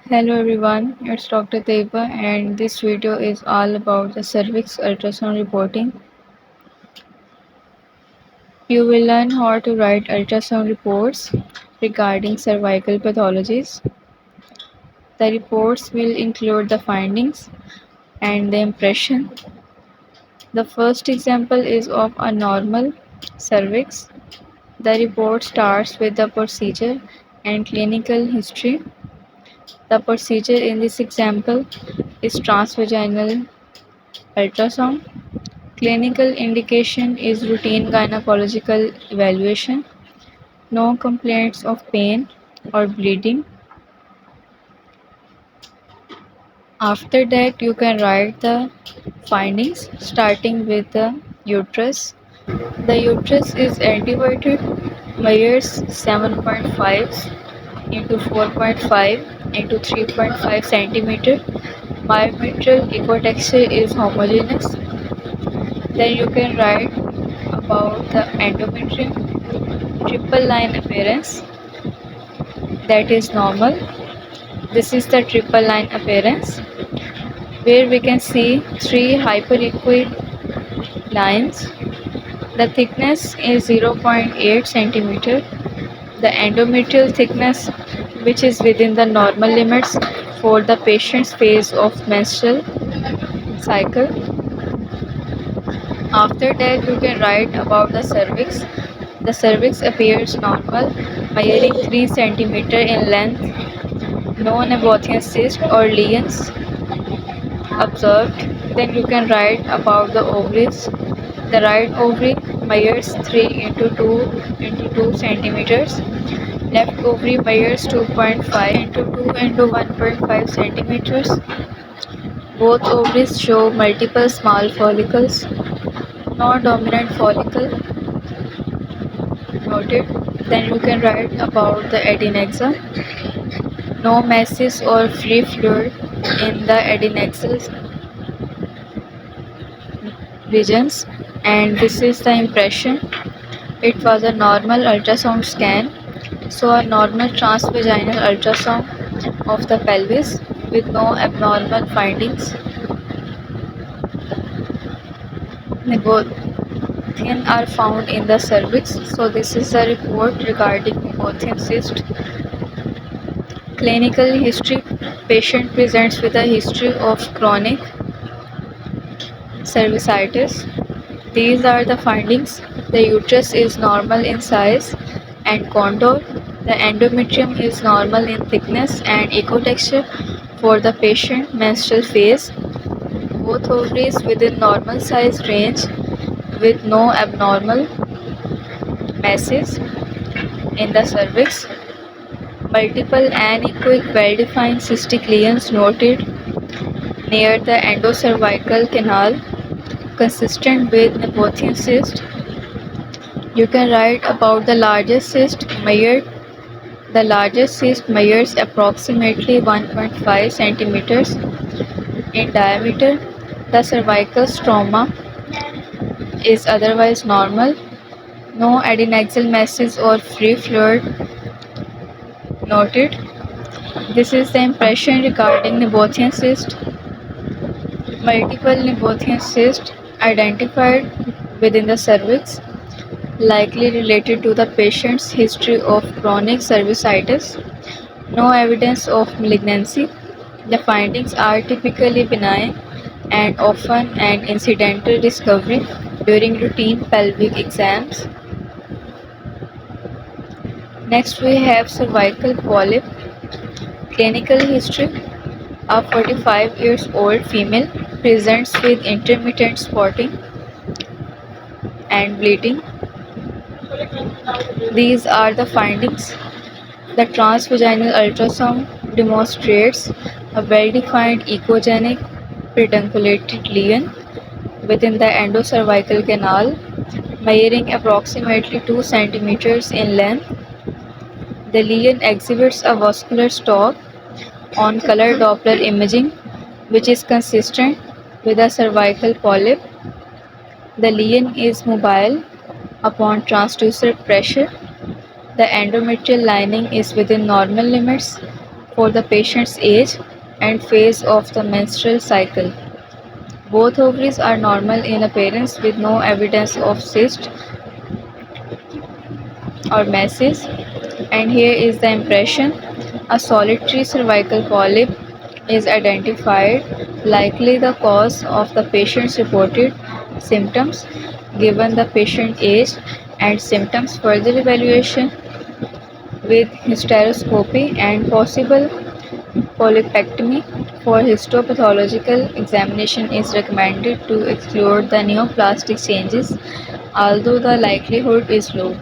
Hello everyone, it's Dr. Teba and this video is all about the cervix ultrasound reporting. You will learn how to write ultrasound reports regarding cervical pathologies. The reports will include the findings and the impression. The first example is of a normal cervix. The report starts with the procedure and clinical history. The procedure in this example is transvaginal ultrasound. Clinical indication is routine gynecological evaluation, no complaints of pain or bleeding. After that, you can write the findings starting with the uterus. The uterus is elevated, measures 7.5 into 4.5 into 3.5 centimeter. Biometric ecotexture is homogeneous. Then you can write about the endometrium triple line appearance, that is normal. This is the triple line appearance where we can see three hyperechoic lines. The thickness is 0.8 centimeter. The endometrial thickness, which is within the normal limits for the patient's phase of menstrual cycle. After that, you can write about the cervix. The cervix appears normal, measuring 3 centimeter in length. No Nabatean cyst or lesions observed. Then you can write about the ovaries. The right ovary measures 3 into 2 centimeters. Left ovary measures 2.5 into 2 into 1.5 centimeters. Both ovaries show multiple small follicles. No dominant follicle noted. Then you can write about the adnexa. No masses or free fluid in the adnexal regions, and this is the impression. It was a normal ultrasound scan, so a normal transvaginal ultrasound of the pelvis with no abnormal findings. Negotiation are found in the cervix, so this is a report regarding Negotiation cyst. Clinical history: patient presents with a history of chronic cervicitis. These are the findings: the uterus is normal in size and contour. The endometrium is normal in thickness and ecotexture for the patient menstrual phase. Both ovaries within normal size range with no abnormal masses in the cervix. Multiple anechoic well-defined cystic lesions noted near the endocervical canal consistent with Nabatean cyst. You can write about the largest cyst measured. The largest cyst measures approximately 1.5 centimeters in diameter. The cervical stroma is otherwise normal. No adnexal masses or free fluid noted. This is the impression regarding Nabatean cyst. Multiple Nabatean cysts identified within the cervix, likely related to the patient's history of chronic cervicitis. No evidence of malignancy. The findings are typically benign and often an incidental discovery during routine pelvic exams. Next, we have cervical polyp. Clinical history: a 45 years old female presents with intermittent spotting and bleeding. These are the findings. The transvaginal ultrasound demonstrates a well-defined echogenic pedunculated lesion within the endocervical canal, measuring approximately 2 centimeters in length. The lesion exhibits a vascular stalk on color Doppler imaging, which is consistent with a cervical polyp. The lesion is mobile upon transducer pressure. The endometrial lining is within normal limits for the patient's age and phase of the menstrual cycle. Both ovaries are normal in appearance with no evidence of cyst or masses. And here is the impression. A solitary cervical polyp is identified, likely the cause of the patient's reported symptoms. Given the patient age and symptoms, further evaluation with hysteroscopy and possible polypectomy for histopathological examination is recommended to exclude the neoplastic changes, although the likelihood is low.